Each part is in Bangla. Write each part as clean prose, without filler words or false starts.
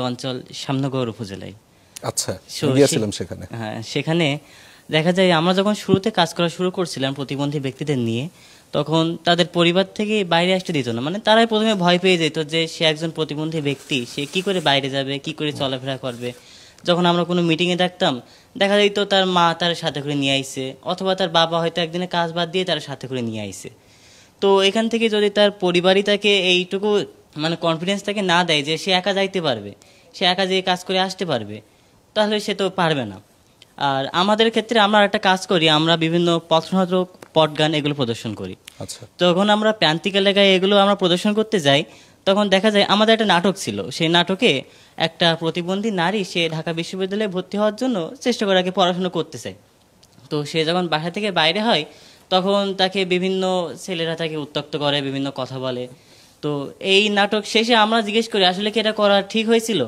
অঞ্চল শ্যামনগর উপজেলায়। আচ্ছা, গিয়েছিলাম সেখানে। হ্যাঁ, সেখানে দেখা যায় আমরা যখন শুরুতে কাজ করা শুরু করছিলাম প্রতিবন্ধী ব্যক্তিদের নিয়ে, তখন তাদের পরিবার থেকে বাইরে আসতে দিত না। মানে তারাই প্রথমে ভয় পেয়ে যেত যে সে একজন প্রতিবন্ধী ব্যক্তি, সে কি করে বাইরে যাবে, কি করে চলাফেরা করবে। যখন আমরা কোনো মিটিংয়ে দেখতাম, দেখা যেত তার মা তার সাথে করে নিয়ে আইছে, অথবা তার বাবা হয়তো একদিনে কাজ বাদ দিয়ে তার সাথে করে নিয়ে আইছে। তো এখান থেকে যদি তার পরিবারই তাকে এইটুকু মানে কনফিডেন্স তাকে না দেয় যে সে একা যাইতে পারবে, সে একা যেয়ে কাজ করে আসতে পারবে, তাহলে সে তো পারবে না। আর আমাদের ক্ষেত্রে আমরা একটা কাজ করি, আমরা বিভিন্ন পথনাটক, পটগান এগুলো প্রদর্শন করি। আচ্ছা, তখন আমরা প্রান্তিক এলাকায় এগুলো আমরা প্রদর্শন করতে যাই, তখন দেখা যায় আমাদের একটা নাটক ছিল। সেই নাটকে একটা প্রতিবন্ধী নারী সে ঢাকা বিশ্ববিদ্যালয়ে ভর্তি হওয়ার জন্য চেষ্টা করে, আগে পড়াশোনা করতে চায়। তো সে যখন বাসা থেকে বাইরে হয়, তখন তাকে বিভিন্ন ছেলেরা তাকে উত্ত্যক্ত করে, বিভিন্ন কথা বলে। তো এই নাটক শেষে আমরা জিজ্ঞেস করি আসলে কি এটা করা ঠিক হয়েছিল।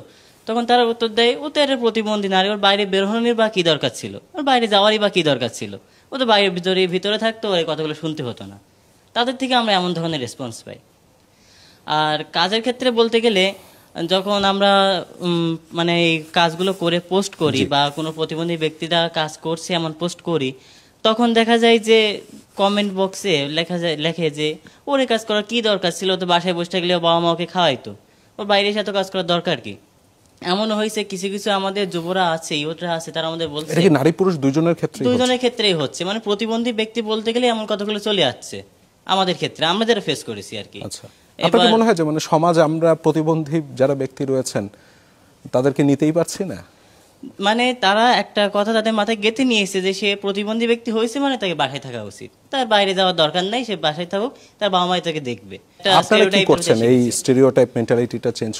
তখন তারা উত্তর দেয়, ও তো একটা প্রতিবন্ধী নারী, ওর বাইরে বের হওয়ার বা কী দরকার ছিল, ওর বাইরে যাওয়ারই বা কী দরকার ছিল, ও তো বাইরের ভিতরে থাকতো, ওর এই কথাগুলো শুনতে হতো না। তাদের থেকে আমরা এমন ধরনের রেসপন্স পাই। আর কাজের ক্ষেত্রে বলতে গেলে, যখন আমরা মানে এই কাজগুলো করে পোস্ট করি বা কোনো প্রতিবন্ধী ব্যক্তিরা কাজ করছে এমন পোস্ট করি, তখন দেখা যায় যে কমেন্ট বক্সে লেখে যে ওর এই কাজ করার কী দরকার ছিল, তো বাসায় বসে থাকলে বাবা মা ওকে খাওয়াইতো, ওর বাইরে এসে এত কাজ করার দরকার কি। এমনও হয়েছে কিছু কিছু আমাদের যুবরা আছে, ইউথরা আছে, তারা আমাদের বলছে নারী পুরুষ দুইজনের ক্ষেত্রেই হচ্ছে, মানে প্রতিবন্ধী ব্যক্তি বলতে গেলে এমন কথাগুলো চলে আসছে আমাদের ক্ষেত্রে, আমরা যারা ফেস করেছি আর কি। আচ্ছা, আপনার মনে হয় যে মানে সমাজ আমরা প্রতিবন্ধী যারা ব্যক্তি রয়েছেন তাদেরকে নিতেই পারছি না? মানে তারা একটা কথা তাদের মাথায় গেঁথে নিয়েছে যে সে প্রতিবন্ধী ব্যক্তি হয়েছে মানে তাকে বাসায় থাকা উচিত, তার বাইরে যাওয়ার দরকার নাই, সে বাসায় থাকুক, তার বাবা মাই তাকে দেখবে। আপনারা কি করছেন এই স্টেরিওটাইপ মেন্টালিটিটা চেঞ্জ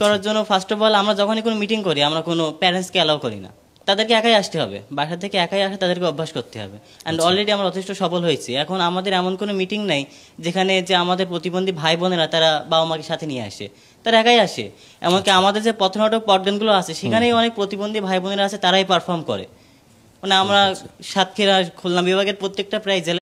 করার জন্য? ফার্স্ট অফ অল আমরা যখনই কোনো মিটিং করি, আমরা কোনো প্যারেন্টসকে অ্যালাউ করি না। তাদেরকে একাই আসতে হবে, বাসা থেকে একাই আসে, তাদেরকে অভ্যাস করতে হবে। অ্যান্ড অলরেডি আমরা যথেষ্ট সফল হয়েছি। এখন আমাদের এমন কোনো মিটিং নাই যেখানে যে আমাদের প্রতিবন্ধী ভাই বোনেরা তারা বাবা মাকে সাথে নিয়ে আসে, তারা একাই আসে। এমনকি আমাদের যে পথনাটক পটগানগুলো আছে সেখানেই অনেক প্রতিবন্ধী ভাই বোনেরা আছে, তারাই পারফর্ম করে। মানে আমরা সাতক্ষীরা, খুলনা বিভাগের প্রত্যেকটা প্রায় জেলা